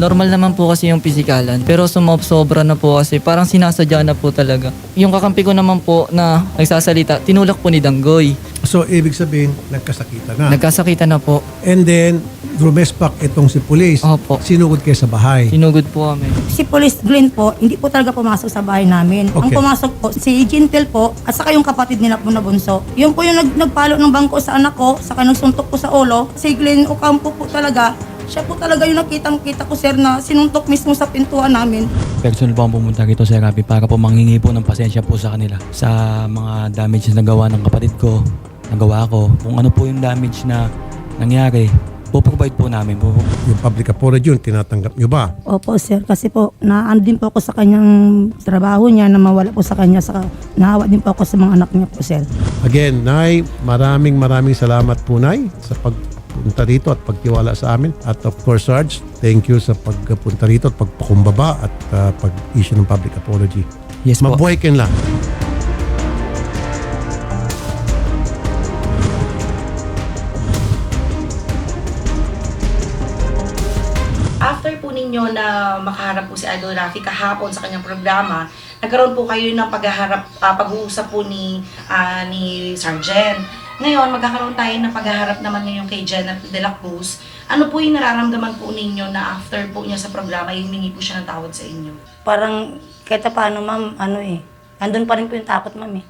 Normal naman po kasi yung pisikalan, pero sobra na po kasi parang sinasadya na po talaga. Yung kakampi ko naman po na nagsasalita, tinulak po ni Danggoy. So, ibig sabihin, nagkasakita na. Nagkasakita na po. And then, rumespak itong si police. Opo. Sinugod kayo sa bahay. Sinugod po kami. Si Police Glenn po, hindi po talaga pumasok sa bahay namin. Ang Okay. pumasok po, si Jintel po, at saka yung kapatid nila po na bunso. Yun po yung nagpalo ng bangko sa anak ko, saka nagsuntok po sa ulo. Si Glenn Ocampo po talaga, siya po talaga yung nakitang-kita ko, sir, na sinuntok mismo sa pintuan namin. Personal po ang pumunta rito sa Rapi para po manghingi po ng pasensya po sa kanila sa mga damage na nagawa ng kapatid ko, nagawa ko. Kung ano po yung damage na nangyari, po-provide po namin po. Yung public apology yun, tinatanggap nyo ba? Opo, sir, kasi po, naan din po ako sa kanyang trabaho niya na mawala po sa kanya, saka nahawa din po ako sa mga anak niya po, sir. Again, Nay, maraming salamat po, Nay, sa pagpunta rito at pagtiwala sa amin. At of course, Sarge, thank you sa pagpunta rito at pagpakumbaba at pag-issue ng public apology. Yes po. Mabuhay kayo lang. After po ninyo na makaharap po si Idol Rafi kahapon sa kanyang programa, nagkaroon po kayo ng pag-uusap po ni Sergeant. Ngayon, magkakaroon tayo ng paghaharap naman ngayon kay Janet de la Cruz. Ano po yung nararamdaman po ninyo na after po niya sa programa, humingi po siya ng tawad sa inyo? Parang kahit paano, ma'am, andun pa rin po yung takot, ma'am, eh.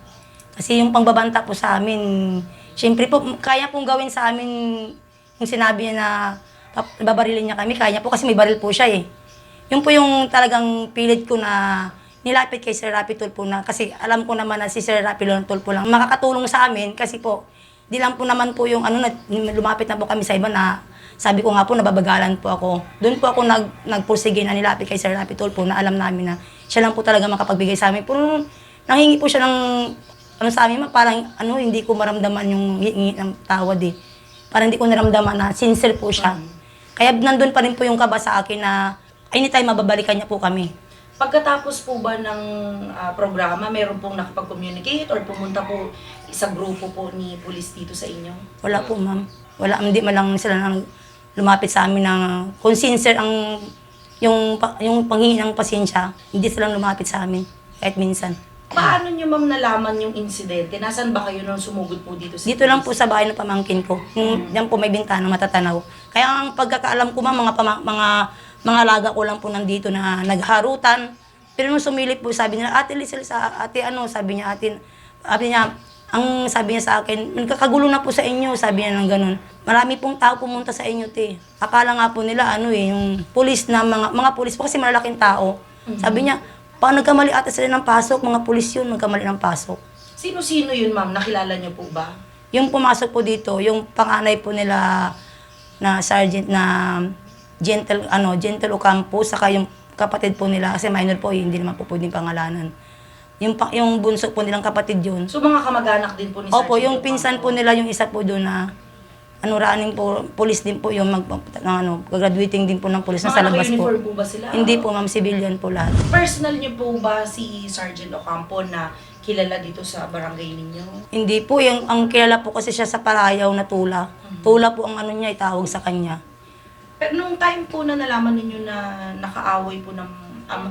Kasi yung pangbabanta po sa amin, syempre po, kaya pong gawin sa amin yung sinabi niya na babarilin niya kami, kaya niya po kasi may baril po siya, eh. Yun po yung talagang pilit ko na nilapit kay Sir Rapi Tulfo na, kasi alam ko naman na si Sir Rapi Tulfo lang makakatulong sa amin, kasi po, di lang po naman po yung lumapit na po kami sa iba na sabi ko nga po, nababagalan po ako. Doon po ako nagpursige na nilapit kay Sir Rapi Tulfo na alam namin na siya lang po talaga makapagbigay sa amin. Pero nanghingi po siya ng sa amin, parang hindi ko maramdaman yung hingi ng tawad, eh. Parang hindi ko naramdaman na sincere po siya. Kaya nandun pa rin po yung kaba sa akin na anytime mababalikan niya po kami. Pagkatapos po ba ng programa, meron pong nakapag-communicate or pumunta po sa grupo po ni police dito sa inyo? Wala po, ma'am. Wala, hindi man lang sila nang lumapit sa amin na kung sincere ang yung panghingi ng pasensya, hindi sila lumapit sa amin kahit minsan. Paano nyo, ma'am, nalaman yung insidente? Nasaan ba kayo nung sumugod po dito? Dito lang po sa bahay ng pamangkin ko. Yan po may bintana matatanaw. Kaya ang pagkakaalam ko, ma'am, mga laga ko lang po nandito na nagharutan. Pero nung sumilip po, sabi nila, Ate Lizel, sabi niya sa akin, nagkakagulo na po sa inyo, sabi niya ng ganun. Marami pong tao pumunta sa inyo, te. Akala nga po nila, yung pulis na, mga pulis po kasi malalaking tao. Sabi niya, nagkamali ata sila ng pasok, mga pulis yun, nagkamali ng pasok. Sino-sino yun, ma'am? Nakilala niyo po ba? Yung pumasok po dito, yung panganay po nila na sergeant na Gentle Ocampo, saka yung kapatid po nila, kasi minor po, hindi naman po pwedeng pangalanan. Yung bunso po nilang kapatid yun. So mga kamag-anak din po ni Opo, Sergeant yung Ocampo? pinsan po nila, yung isa po doon na running po, police din po yung graduating din po ng police na sa Mga labas po. naka-uniform po ba sila? Hindi po, ma'am, civilian po lahat. Personal niyo po ba si Sergeant Ocampo na kilala dito sa barangay ninyo? Hindi po, ang kilala po kasi siya sa Parayaw na Tula. Tula po ang niya, itawag sa kanya. Pero nung time po na nalaman ninyo na nakaaway po ng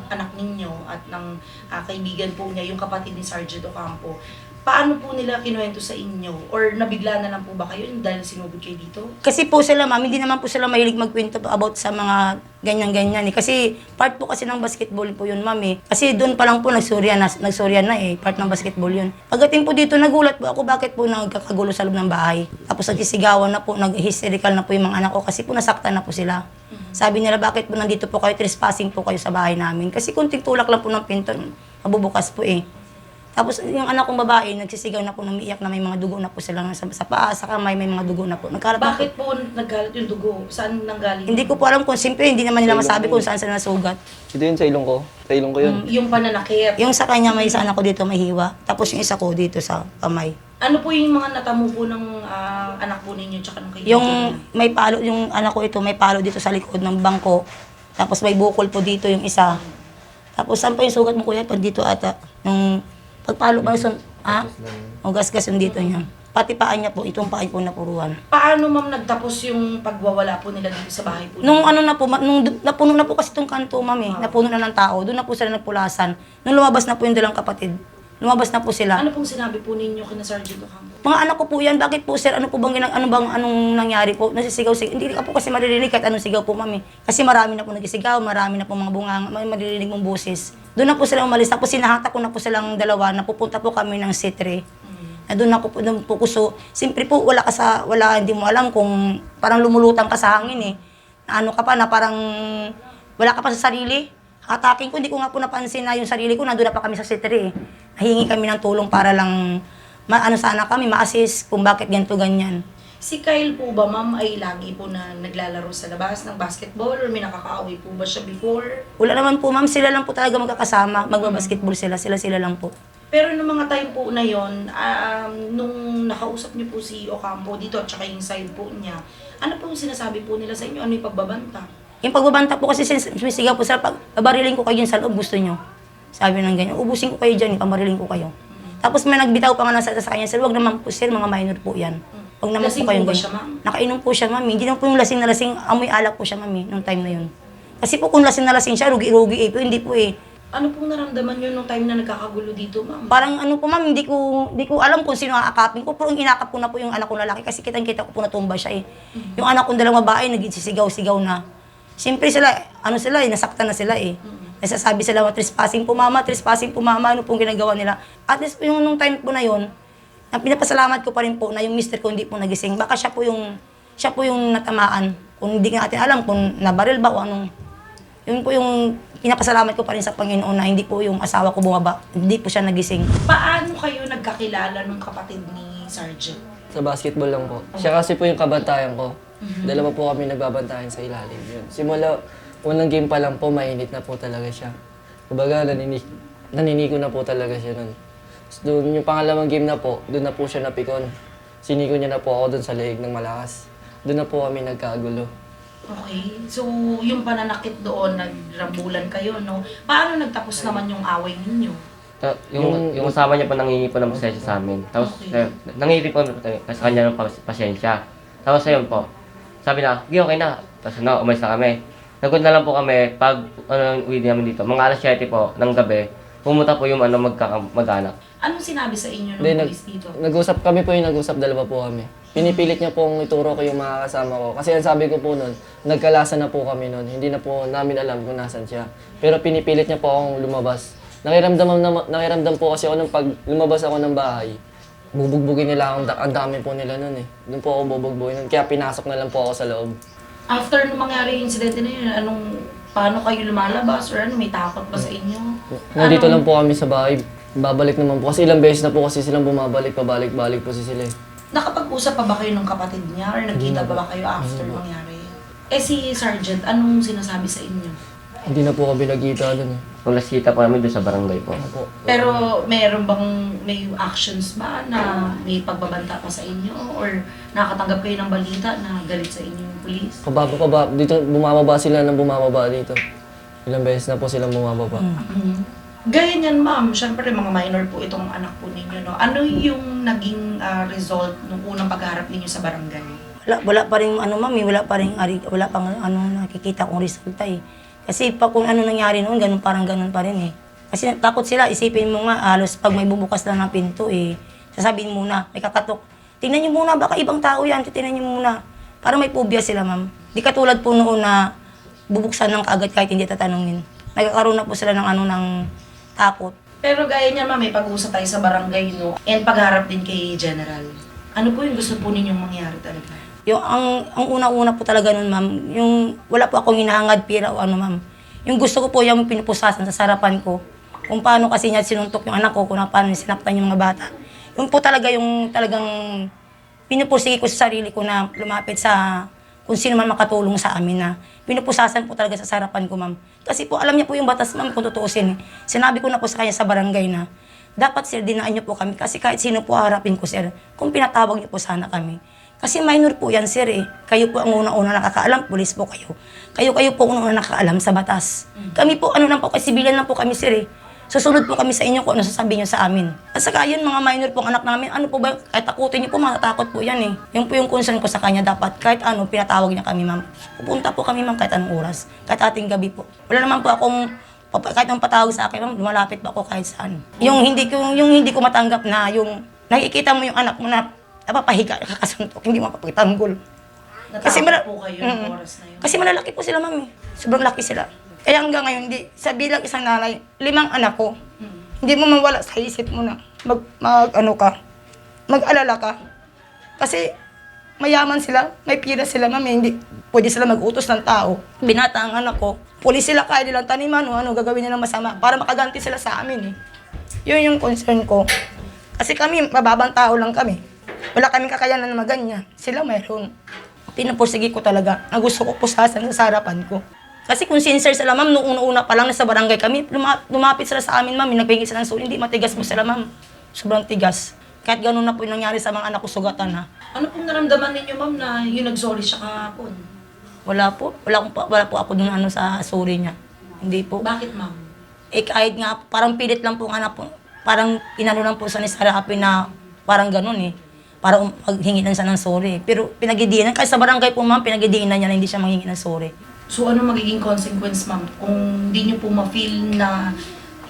anak ninyo at ng kaibigan po niya, yung kapatid ni Sergeant Ocampo, paano po nila kinuwento sa inyo? Or nabigla na lang po ba kayo dahil sinugod kayo dito? Kasi po sila, ma'am, hindi naman po sila mahilig magkwento about sa mga ganyan-ganyan, eh. Kasi part po kasi ng basketball po yun, ma'am, eh. Kasi doon pa lang po nagsurya na, eh. Part ng basketball yun. Pagdating po dito, nagulat po ako bakit po nagkakagulo sa loob ng bahay. Tapos nagkisigawan na po, nag-hysterical na po yung mga anak ko kasi po nasaktan na po sila. Sabi nila, bakit po nandito po kayo, trespassing po kayo sa bahay namin. Kasi kunting tulak lang po ng pinto, mabubukas po, eh. Tapos yung anak kong babae, nagsisigaw na po, namiiyak na may mga dugo na po sila sa paa, sa kamay, may mga dugo na po. Bakit po naggalat yung dugo? Saan nanggaling? Hindi ko po alam kung simple, hindi naman nila masabi kung saan sila nasugat. Ito yun sa ilong ko. Sa ilong ko yun. Yung pananakit. Yung sa kanya, may isa anak ko dito may hiwa. Tapos yung isa ko dito sa kamay. Ano po yung mga natamo po ng anak po ninyo tsaka ng kaibigan? Yung may palo, yung anak ko ito, may palo dito sa likod ng bangko. Tapos may bukol po dito yung isa. Tapos saan pa yung sugat mo, kuya? Pag dito ata. Yung pagpalo ba yung o gasgas yung dito niya. Pati paa niya po, itong paa po napuruan. Paano ma'am nagtapos yung pagwawala po nila dito sa bahay po? Nung ano na po, nung napuno na po kasi itong kanto, ma'am eh. Napuno na ng tao. Doon na po sila nagpulasan. Nung lumabas na po yung dalang kapatid, lumabas na po sila. Ano pong sinabi po ninyo kina Sergeant Ocampo? Mga anak ko po yan, bakit po sir, ano po bang, anong nangyari po? Nasisigaw-sigaw. Hindi ka po kasi maririnig kahit anong sigaw po, ma'am eh. Kasi marami na po nagisigaw, marami na po mga bungang, may maririnig mong boses. Doon na po sila umalis. Tapos sinahata ko na po silang dalawa, napupunta po kami ng C3. Na doon ako po kuso. Siyempre po, hindi mo alam kung parang lumulutang ka sa hangin eh. Na ano ka pa, na parang wala ka pa sa sarili. Hatakin ko, hindi ko nga po napansin na yung sarili ko, nandun na pa kami sa C3 eh. Nahingi kami ng tulong para lang, sana kami, ma-assist kung bakit ganito ganyan. Si Kyle po ba ma'am ay lagi po na naglalaro sa labas ng basketball or may nakakaaway po ba siya before? Wala naman po ma'am, sila lang po talaga magkakasama, magbabasketball sila lang po. Pero nung mga time po na yon, nung nakausap niyo po si Ocampo dito at saka yung side po niya, ano po yung sinasabi po nila sa inyo? Ano yung pagbabanta? Yung pagbabanta po kasi sumisigaw po sila, babarilin ko kayo dyan sa loob, gusto nyo. Sabi ng ganyan, ubusin ko kayo dyan, pamarilin ko kayo. Tapos may nagbitaw pa nga ng sa kanya, sir, wag naman po sir, mga minor po yan. Wag naman Lasing po kayong po ba ganyan. siya, ma'am? Nakainom po siya, mami. Hindi naman po yung lasing na lasing, amoy alak po siya, mami, nung time na yun. Kasi po kung lasing na lasing siya, rugi-rugi eh, pero hindi po eh. Ano pong naramdaman niyo nung time na nagkakagulo dito, ma'am? Parang ano po ma'am, hindi ko alam kung sino aakapin ko, pero inakap ko na po yung anak ko lalaki kasi kitang-kita ko po natumba siya eh. Yung anak kong dalawang babae, nagsisigaw-sigaw na. Siyempre sila, nasaktan na sila eh. Nasasabi sila, trespassing po mama, ano pong ginagawa nila. At least po yung nung time po na yun, pinapasalamat ko pa rin po na yung mister ko hindi po nagising. Baka siya po yung natamaan. Kung hindi nga natin alam kung nabaril ba o anong. Yun po yung pinapasalamat ko pa rin sa Panginoon na hindi po yung asawa ko bumaba. Hindi po siya nagising. Paano kayo nagkakilala nung kapatid ni Sergeant? Sa basketball lang po. Siya kasi po yung kabantayan ko. Dalawa po kami nagbabantayan sa ilalim. Yun. Simula, unang game pa lang po, mainit na po talaga siya. Kumbaga, naniniko na po talaga siya nun. So, doon yung pangalawang game na po, doon na po siya napikon. Siniko niya na po ako doon sa leeg ng malakas. Doon na po kami nagkagulo. Okay. So, yung pananakit doon, nagrambulan kayo, no? Paano nagtapos naman yung away ninyo? Yung asawa niya po nangingi po ng pasensya sa amin. Tapos, Okay. nangingi po sa kanya ng pasensya. Tapos, ayun po, sabi na, okay na. Tapos, umalis na kami. Nagod na lang po kami, pag uwi namin dito, mga alas 7 po ng gabi, pumunta po yung mag-anak. Anong sinabi sa inyo ng Hindi, police dito? nag-usap kami po yung nag-usap, dalawa po kami. Pinipilit niya pong ituro ko yung mga kasama ko. Kasi ang sabi ko po nun, nagkalasa na po kami nun. Hindi na po namin alam kung nasan siya. Pero pinipilit niya po akong lumabas. Nakiramdam po kasi ako nung pag lumabas ako ng bahay. Bubugbugin nila akong, ang dami po nila nun eh. Doon po ako bubugbugin nun. Kaya pinasok na lang po ako sa loob. After nung mangyari yung incident na yun, paano kayo lumalabas? Or may takot ba sa inyo? Nandito lang po kami sa bahay. Babalik naman po. Kasi ilang beses na po kasi silang bumabalik, pabalik-balik po sila eh. Nakapag-usap pa ba kayo ng kapatid niya? Or nagkita pa ba kayo after mangyari? Eh si Sergeant, anong sinasabi sa inyo? Hindi na po kami nagkita doon eh. Kung nakita po namin doon sa barangay po. Opo. Pero may actions ba na may pagbabanta pa sa inyo? Or nakakatanggap kayo ng balita na galit sa inyo yung police? Dito, bumababa sila ng bumababa dito. Ilang beses na po silang bumababa. Gaya niyan, ma'am, syempre mga minor po itong anak po ninyo, no? Ano yung naging result nung unang pagharap ninyo sa barangay? Wala pa rin mami, wala pang nakikita kong resulta eh. Kasi kung ano nangyari noon, parang ganun pa rin eh. Kasi takot sila, isipin mo nga, halos pag may bubukas lang ng pinto eh, sasabihin muna, may kakatok. Tingnan niyo muna, baka ibang tao yan, tingnan niyo muna. Parang may phobia sila, ma'am. Di katulad po noon na bubuksan ng kaagad kahit hindi tatanungin. Nagkakaroon na po sila ng takot. Pero gaya niyan, ma'am, may pag-usap tayo sa barangay, no? And pagharap din kay General. Ano po yung gusto po ninyong mangyari talaga? Ang una-una po talaga nun, ma'am, yung wala po akong hinahangad pira o ma'am. Yung gusto ko po yung pinupusasan sa sarapan ko. Kung paano kasi niya sinuntok yung anak ko, kung paano sinaktan yung mga bata. Yung po talaga yung talagang pinupursige ko sa sarili ko na lumapit sa kung sino man makatulong sa amin na pinupusasan po talaga sa sarapan ko, ma'am. Kasi po alam niya po yung batas, ma'am, kung tutuusin. Sinabi ko na po sa kanya sa barangay na dapat, sir, dinaan niyo po kami kasi kahit sino po harapin ko, sir, kung pinatawag niyo po sana kami. Kasi minor po yan, sir eh. Kayo po ang una-una nakakaalam, pulis po kayo. Kayo po ang una nakakaalam sa batas. Kami po, lang po, kasi civilian lang po kami, sir eh. Susunod po kami sa inyo kung ano sasabihin niyo sa amin. At saka yun, mga minor pong anak namin, ano po ba, kahit takutin niyo po, matatakot po yan eh. Yun po yung concern ko sa kanya, dapat kahit ano, pinatawag niya kami, ma'am. Pupunta po kami, ma'am, kahit anong oras. Kahit ating gabi po. Wala naman po akong, kahit ang patawag sa akin, ma'am, lumalapit po ako kahit saan. Yung hindi ko matanggap na, yung nakikita mo yung anak mo na napapahiga, kakasuntok, hindi mo mapapatanggol. Kasi Natakot po kayo yung oras na yun. Kasi malalaki po sila, ma'am. Sobrang laki sila. Kaya hanggang ngayon, sa bilang isang nanay, 5 anak ko, hindi mo mawala sa isip mo na mag-alala ka. Kasi mayaman sila, may pira sila, ma'am. Hindi pwede sila mag-utos ng tao. Binata ang anak ko. Pulis sila, kaya nilang taniman o ano, gagawin nilang masama para makaganti sila sa amin eh. Yun yung concern ko. Kasi kami, mababang tao lang kami. Wala kaming kakayanan na maganyan. Sila mayroon. Pinupursige ko talaga na gusto ko pusasan sa harapan ko. Kasi kung sincere sila, ma'am, noong una pa lang nasa barangay kami, lumapit sila sa amin, ma'am, nagpingin sila ng sorry, hindi matigas po sila, ma'am. Sobrang tigas. Kahit ganun na po yung nangyari sa mga anak ko, sugatan ha. Ano pong naramdaman ninyo, ma'am, na yung nag-sorry siya kahapon? Wala po ako dun ano sa sorry niya. Hindi po. Bakit, ma'am? Eh kahit nga, parang pilit lang po ang anak po. Parang inano lang po sa ni Sarah Happy na parang ganun eh. Para maghingi lang siya ng sorry. Pero pinagdidiinan, kahit sa barangay po, ma'am, pinagdidiinan niya na hindi siya manghingi ng sorry. So ano magiging consequence, ma'am? Kung hindi niyo po ma-feel na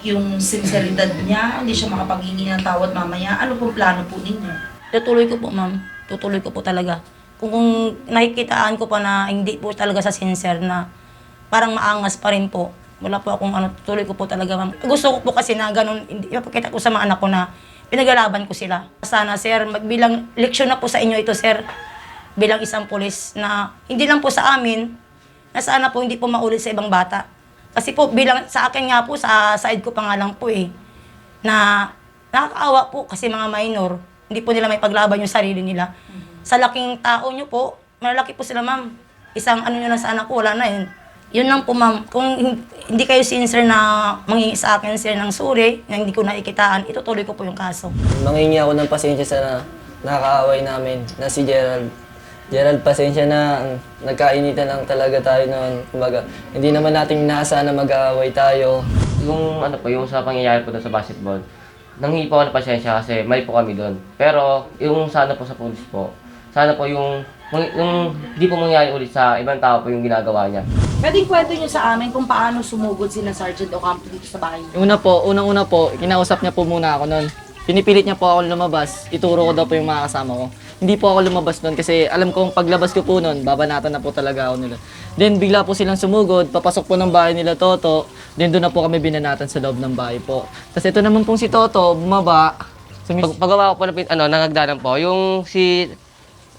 yung sinseridad niya, hindi siya makapaghingi ng tawad mamaya, ano pong plano po ninyo? Tutuloy ko po, ma'am. Tutuloy ko po talaga. Kung nakikitaan ko pa na hindi po talaga sa sincere na parang maangas pa rin po. Wala po akong ano, tutuloy ko po talaga, ma'am. Gusto ko po kasi na ganun, ipapakita ko sa mga anak ko na pinaglalaban ko sila. Sana, sir, magbilang leksyon na po sa inyo ito, sir. Bilang isang pulis na hindi lang po sa amin, na sana po hindi po maulit sa ibang bata. Kasi po, bilang sa akin nga po, sa side ko pa nga lang po eh, na nakakaawa po kasi mga minor, hindi po nila may paglaban yung sarili nila. Sa laking tao nyo po, malalaki po sila, ma'am. Isang ano nyo lang sa anak ko, wala na yun. Yun lang po, ma'am. Kung hindi kayo sincere na manghingi sa akin, sir, ng sorry, na hindi ko nakikitaan, itutuloy ko po yung kaso. Manghingi ako ng pasensya sa nakakaaway namin na si Gerald. Gerald, pasensya na. Nagkainitan lang talaga tayo noon. Kumbaga, hindi naman natin inaasahan na mag-aaway tayo. Yung ano po, yung sa pangyayari po doon sa basketball, nanghingi po ako ng pasensya kasi mali po kami doon. Pero yung sana po sa police po, sana po yung hindi po mangyayari ulit sa ibang tao po yung ginagawa niya. Pwede kwento niyo sa amin kung paano sumugod sila Sergeant Ocampo dito sa bahay niyo? Unang-una po, kinausap niya po muna ako noon. Pinipilit niya po ako lumabas, ituro ko daw po yung mga kasama ko. Hindi po ako lumabas noon kasi alam kong paglabas ko po noon, babanatan na po talaga ako nila. Then bigla po silang sumugod, papasok po ng bahay nila Toto. Then doon na po kami binanatan sa loob ng bahay po. Tapos ito naman pong si Toto, bumaba. Paggawa ko po ng nangagdanan po, yung si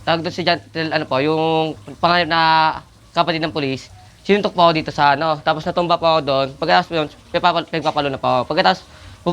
tawag doon si Jantel, ano po, yung panganib na kapatid ng pulis, sinuntok po ako dito sa ano, tapos natumba po ako doon. Pagkatapos po yun, nagpapalo na po ako. Pagkatapos,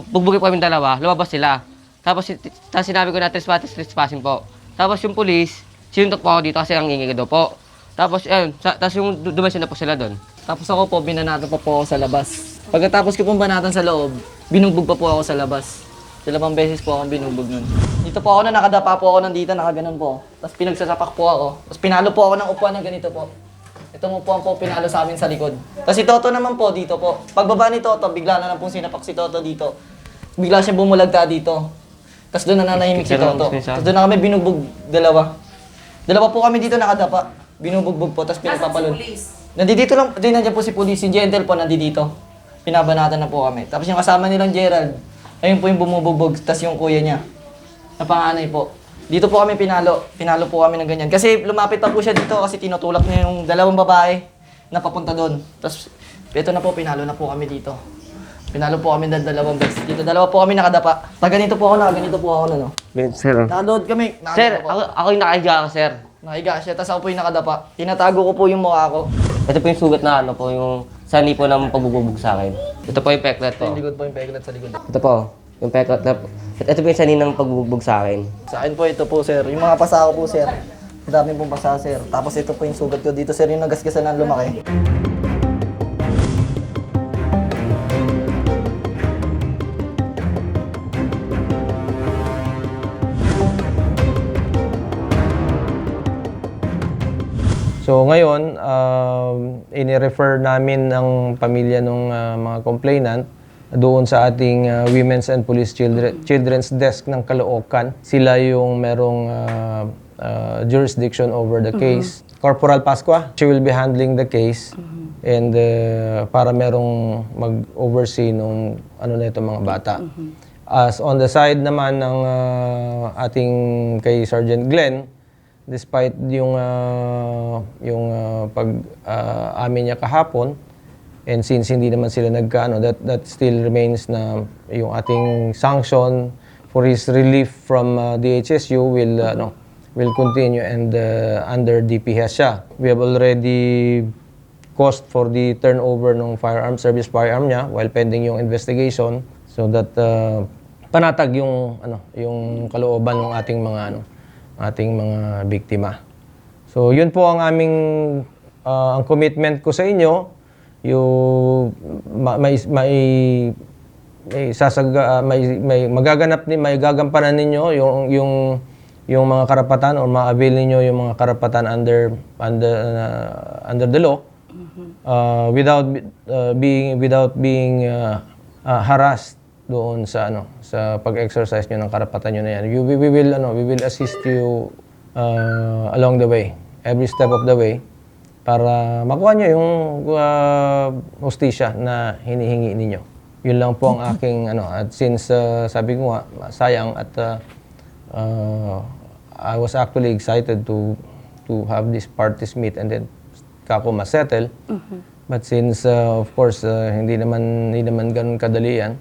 bugbugin po kami dalawa, lumabas sila. Tapos sinabi ko na trespassing po. Tapos yung pulis, sinuntok po ako dito kasi ang ingay daw po. Tapos ayun, tapos yung dumasin na po sila doon. Tapos ako po, binanatan pa po ako sa labas. Pagkatapos ko pong banatan sa loob, binugbog pa po ako sa labas. 2 beses po akong binugbog nun. Dito po ako na nakadapa po ako nandito, nakaganon po. Tapos pinagsasapak po ako. Tapos pinalo po ako ng upuan ng ganito po. Itong upuan po pinalo sa amin sa likod. Tapos si Toto naman po dito po. Pagbaba ni Toto, bigla na lang pong sinapak si Toto dito. Bigla siya bumulagta dito. Tapos doon na nanahimik si Toto. Tapos doon na kami binugbog dalawa. Dalawa po kami dito nakadapa. Binubugbog po, tapos pinagpapalun. Nandito lang, din nandiyan po si police, si Gentle po nandito. Pinabanatan na po kami. Tapos yung kasama nilang Gerald, ayun po yung bumubugbog, tapos yung kuya niya, na panganay po. Dito po kami pinalo po kami ng ganyan. Kasi lumapit pa po siya dito kasi tinutulak niya yung 2 babae na papunta doon. Tapos ito na po, pinalo na po kami dito. Pinalo po kami ng 2 beses. Dito 2 po kami nakadapa. Ganito po ako, nakaganito po ako na, no? Sir, Nakadood kami. sir, Nakadapa po. ako yung nakahiga ako, sir. Nakahiga siya, tapos ako po yung nakadapa. Tinatago ko po yung mukha ko. Ito po yung sugat na ano po, yung sani po ng pagbubog sa akin. Ito po yung peklat po. Yung likod po yung peklat sa likod. Ito po, yung peklat na, ito po yung sani ng pagbubog sa akin. Sa akin po ito po, sir. Yung mga pasa ko po, sir. Ang dami pong pasa, sir. Tapos ito po yung sugat ko dito, sir. Yung nagasgasan ng lumaki. So ngayon, ini-refer namin ang pamilya ng mga complainant doon sa ating Women's and Police Children's Desk ng Caloocan. Sila yung merong jurisdiction over the case. Corporal Pascua, she will be handling the case and para merong mag-oversee nung ano na itong mga bata. As on the side naman ng ating kay Sergeant Glenn, despite yung pag-amin niya kahapon, and since hindi naman sila nagkaano, that still remains na yung ating sanction for his relief from DHSU will continue and under DPS siya. We have already cost for the turnover ng service firearm niya while pending yung investigation so that panatag yung kalooban ng ating mga biktima. So yun po ang aming ang commitment ko sa inyo, yung may gagampanan ninyo yung mga karapatan o ma-avail ninyo yung mga karapatan under the law without being harassed doon sa pag-exercise nyo ng karapatan nyo na yan. We will assist you along the way, every step of the way, para makuha nyo yung hustisya na hinihingi ninyo. Yun lang po ang aking at since sabi ko nga sayang at I was actually excited to have this parties meet and then kako ma-settle. But since of course hindi naman ganun kadali yan,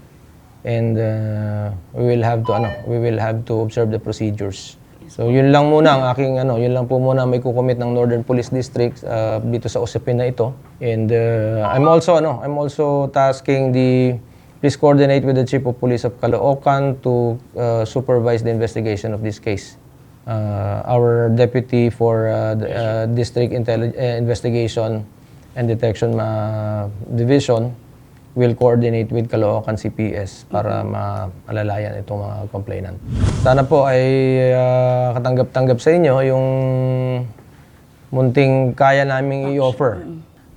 and we will have to observe the procedures. So yun lang muna ang aking yun lang po muna may kukomit ng Northern Police District dito sa usapin na ito. And I'm also tasking please coordinate with the Chief of Police of Caloocan to supervise the investigation of this case. Our deputy for the District Investigation and Detection Division will coordinate with Caloocan CPS para maalalayan itong mga complainant. Sana po ay katanggap-tanggap sa inyo yung munting kaya naming i-offer.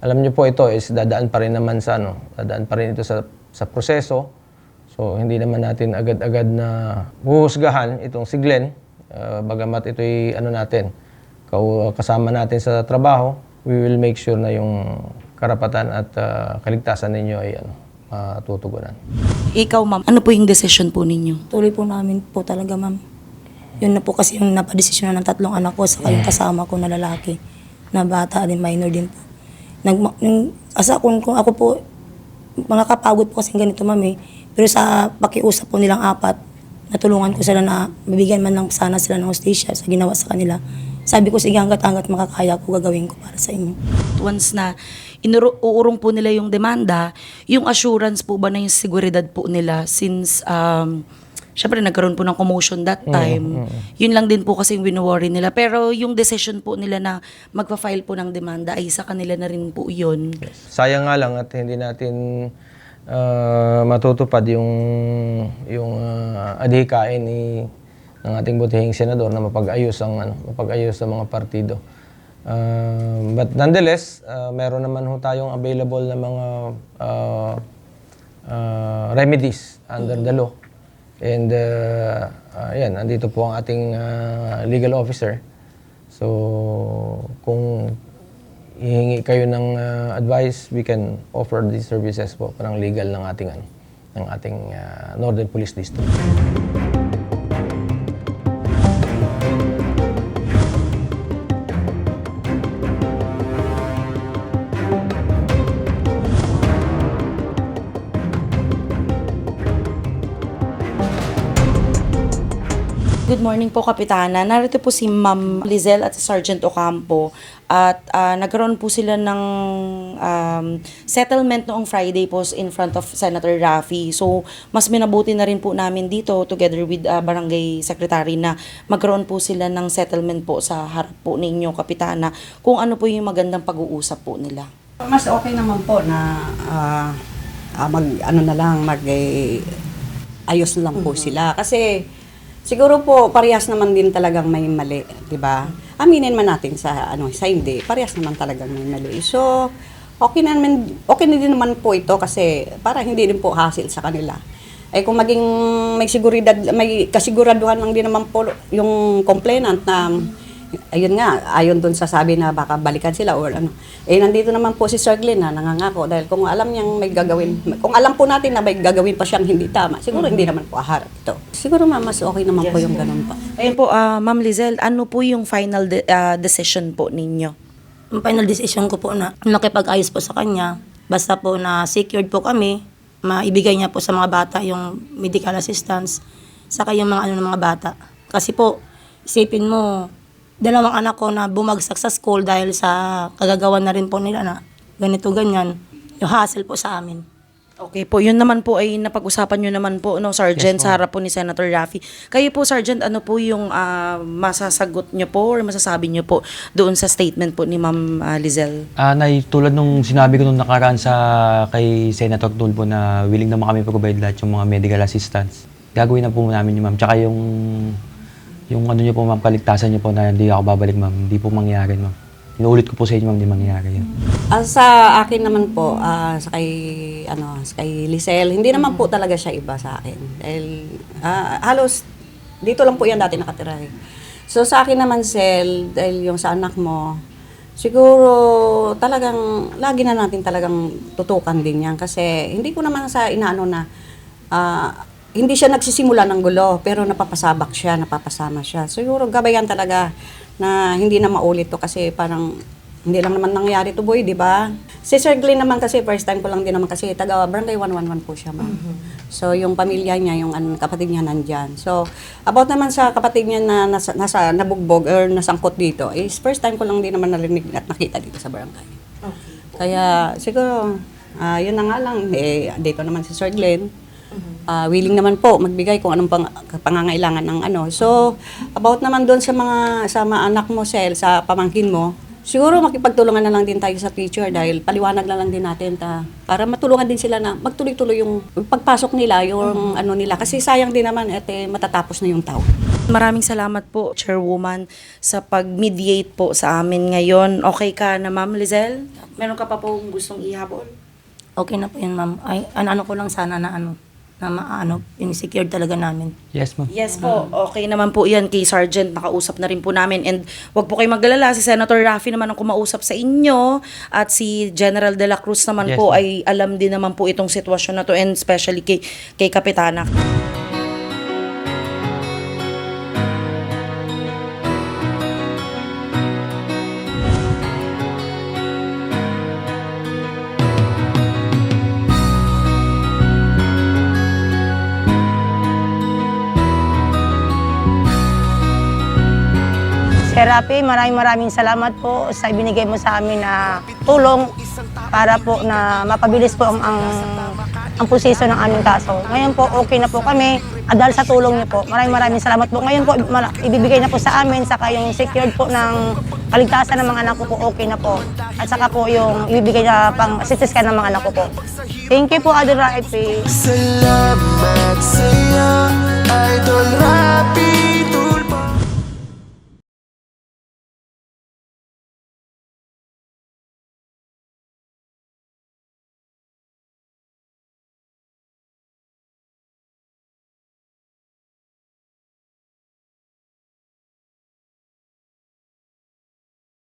Alam niyo po ito is dadaan pa rin naman dadaan pa rin ito sa proseso. So hindi naman natin agad-agad na huhusgahan itong si Glenn. Bagamat ito'y kasama natin sa trabaho, we will make sure na yung karapatan at kaligtasan ninyo ay tutugunan. Ikaw, ma'am, ano po yung decision po ninyo? Tuloy po namin po talaga, ma'am. Yun na po kasi yung napadesisyon na ng 3 anak ko saka yung kasama ko na lalaki, na bata din, minor din po. Kung ako po, makakapagod po kasi ganito, ma'am eh. Pero sa pakiusap po nilang 4, natulungan ko sila na mabigyan man lang sana sila ng hustisya sa ginawa sa kanila. Sabi ko, sige, hanggat makakaya ko, gagawin ko para sa inyo. Once na uurong po nila yung demanda, yung assurance po ba na yung seguridad po nila since syempre nagkaroon po ng commotion that time. Yun lang din po kasi yung wino-worry nila. Pero yung decision po nila na magpa-file po ng demanda ay sa kanila na rin po yun. Yes. Sayang nga lang at hindi natin matutupad yung adhikain ng ating butihing senador na mapag-ayos ang mga partido. But nonetheless, meron naman ho tayong available na mga remedies under the law. And ayan, andito po ang ating legal officer. So kung hihingi kayo ng advice, we can offer these services po parang legal ng ating Northern Police District. Good morning po, Kapitana. Narito po si Ma'am Lizelle at si Sergeant Ocampo at nagkaroon po sila ng settlement noong Friday po in front of Senator Raffy. So, mas minabuti na rin po namin dito together with Barangay Secretary na magkaroon po sila ng settlement po sa harap po ninyo, Kapitana, kung ano po yung magandang pag-uusap po nila. Mas okay naman po na ayos na lang po sila. Kasi siguro po, parehas naman din talagang may mali, di ba? Aminin man natin sa hindi, parehas naman talagang may mali. So, okay na din naman po ito kasi para hindi din po hassle sa kanila. Eh kung maging may kasiguraduhan lang din naman po yung complainant na ayun nga, ayon doon sa sabi na baka balikan sila or ano. Eh nandito naman po si Sir Glenn na nangangako dahil kung alam niyang may gagawin, kung alam po natin na may gagawin pa siyang hindi tama, siguro hindi naman po aharap ito. Siguro mas okay naman po yung ganun pa. Ayun po, Ma'am Lizelle, ano po yung final decision po ninyo? Ang final decision ko po na makipag-ayos po sa kanya, basta po na secured po kami, maibigay niya po sa mga bata yung medical assistance, saka yung mga ng mga bata. Kasi po, isipin mo, dalawang anak ko na bumagsak sa school dahil sa kagagawan na rin po nila na ganito, ganyan, yung hassle po sa amin. Okay po, yun naman po ay napag-usapan nyo naman po, no, Sergeant, sa harap po ni Senator Raffy. Kayo po, Sergeant, ano po yung masasagot nyo po or masasabi nyo po doon sa statement po ni Ma'am Lizelle? Nay, tulad nung sinabi ko nung nakaraan kay Senator Tulfo na willing naman kami provide lahat yung mga medical assistance. Gagawin na po namin yun, ma'am. Tsaka yung ano nyo po, ma'am, kaligtasan nyo po na hindi ako babalik, ma'am. Hindi po mangyari, ma'am. Inuulit ko po sa inyo, ma'am, hindi mangyari yan. Sa akin naman po, sa kay Lisel, hindi naman po talaga siya iba sa akin. Dahil halos dito lang po yan dati nakatira. So sa akin naman, Sel, dahil yung sa anak mo, siguro talagang lagi na natin talagang tutukan din yan kasi hindi ko naman sa inaano na hindi siya nagsisimula ng gulo pero napapasabak siya, napapasama siya. Siguro gabayan talaga na hindi na maulit to kasi parang hindi lang naman nangyari to, boy, di ba? Si Sir Glenn naman kasi, first time ko lang din naman kasi taga Barangay 111 po siya, ma'am. So, yung pamilya niya, yung kapatid niya nandyan. So, about naman sa kapatid niya na nasa nabugbog or nasangkot dito, is first time ko lang din naman narinig at nakita dito sa barangay. Kaya, siguro, yun na nga lang, dito naman si Sir Glenn. Willing naman po magbigay kung anong pangangailangan ng ano. So, about naman doon sa mga anak mo, Sel, sa pamangkin mo, siguro makipagtulungan na lang din tayo sa teacher dahil paliwanag na lang din natin para matulungan din sila na magtuloy-tuloy yung pagpasok nila, yung ano nila. Kasi sayang din naman matatapos na yung taon. Maraming salamat po, Chairwoman, sa pag-mediate po sa amin ngayon. Okay ka na, Ma'am Lizelle? Meron ka pa po gustong ihabol? Okay na po yun, ma'am. Ay, ano ko lang sana na yung secured talaga namin. Yes, ma'am. Yes po, okay naman po yan kay Sergeant, nakausap na rin po namin. And wag po kayo magdalala, si Senator Raffy naman ang kumausap sa inyo at si General De La Cruz naman Yes, po ma'am. ay alam din naman po itong sitwasyon na to and especially kay Kapitana. Sir Rafi, maraming salamat po sa ibinigay mo sa amin na tulong para po na mapabilis po ang proseso ng aming kaso. Ngayon po, okay na po kami dahil sa tulong niyo po. Maraming salamat po. Ngayon po, ibibigay na po sa amin saka yung secured po ng kaligtasan ng mga anak ko po, okay na po. At saka po yung ibibigay na pang CT scan ng mga anak ko po. Thank you po, Idol Rafi. Salamat sa'yo, Idol Rafi.